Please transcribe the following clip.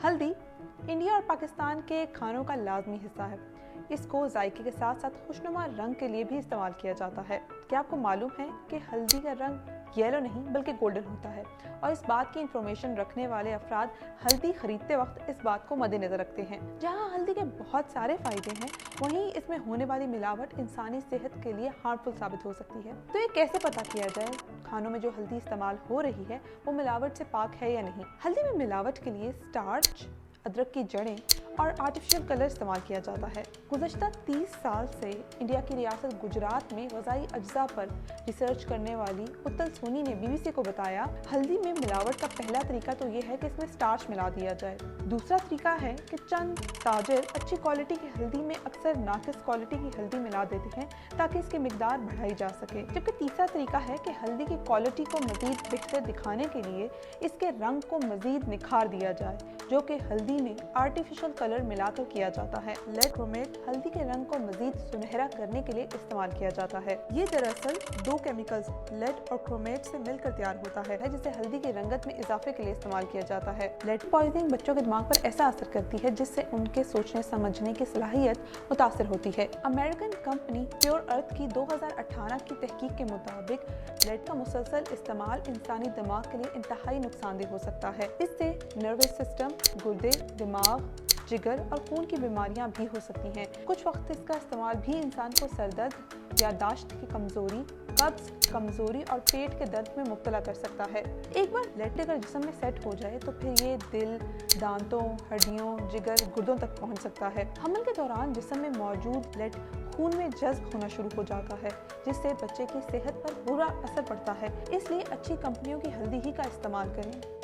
हल्दी इंडिया और पाकिस्तान के खानों का लाजमी हिस्सा है। इसको जायके के साथ साथ खुशनुमा रंग के लिए भी इस्तेमाल किया जाता है। क्या आपको मालूम है कि हल्दी का रंग येलो नहीं बल्कि गोल्डन होता है, और इस बात की इंफॉर्मेशन रखने वाले अफराद हल्दी खरीदते वक्त इस बात को मद्देनजर रखते हैं। जहां हल्दी के बहुत सारे फायदे हैं, वहीं इसमें होने वाली मिलावट इंसानी सेहत के लिए हार्मफुल साबित हो सकती है। तो ये कैसे पता किया जाए खानों में जो हल्दी इस्तेमाल हो रही है वो मिलावट से पाक है या नहीं? हल्दी में मिलावट के लिए स्टार्च, अदरक की जड़ें और आर्टिफिशियल कलर इस्तेमाल किया जाता है। गुज़श्ता 30 साल से इंडिया की रियासत गुजरात में ग़िज़ाई अज्जा पर रिसर्च करने वाली उत्तल सोनी ने BBC को बताया, हल्दी में मिलावट का पहला तरीका तो ये है कि इसमें स्टार्च मिला दिया जाए। दूसरा तरीका है कि चंद ताजिर अच्छी क्वालिटी की हल्दी में अक्सर नाकिस क्वालिटी की हल्दी मिला देते हैं ताकि इसकी मिकदार बढ़ाई जा सके। जबकि तीसरा तरीका है कि हल्दी की क्वालिटी को मज़ीद बेहतर दिखाने के लिए इसके रंग को मज़ीद निखार दिया जाए, जो कि हल्दी में आर्टिफिशियल कलर मिलाकर किया जाता है। लेड क्रोमेट हल्दी के रंग को मजीद सुनहरा करने के लिए इस्तेमाल किया जाता है। ये दरअसल दो केमिकल्स लेड और क्रोमेट से मिलकर तैयार होता है, जिसे हल्दी की रंगत में इजाफे के लिए इस्तेमाल किया जाता है। लेड पॉइजनिंग बच्चों के दिमाग पर ऐसा असर करती है जिससे उनके सोचने समझने की सलाहियत मुतासर होती है। अमेरिकन कंपनी प्योर अर्थ की 2018 की तहकीक के मुताबिक लेड का मुसलसल इस्तेमाल इंसानी दिमाग के लिए इंतहाई नुकसानदेह हो सकता है। इससे नर्वस सिस्टम, गुर्दे, दिमाग, जिगर और खून की बीमारियां भी हो सकती हैं। कुछ वक्त इसका इस्तेमाल भी इंसान को सरदर्द, याददाश्त की कमजोरी, कब्ज, कमजोरी और पेट के दर्द में मुब्तला कर सकता है। एक बार लेड अगर जिस्म में सेट हो जाए तो फिर ये दिल, दांतों, हड्डियों, जिगर, गुर्दों तक पहुंच सकता है। हमल के दौरान जिस्म में मौजूद लेड खून में जज्ब होना शुरू हो जाता है, जिससे बच्चे की सेहत पर बुरा असर पड़ता है। इसलिए अच्छी कंपनियों की हल्दी ही का इस्तेमाल करें।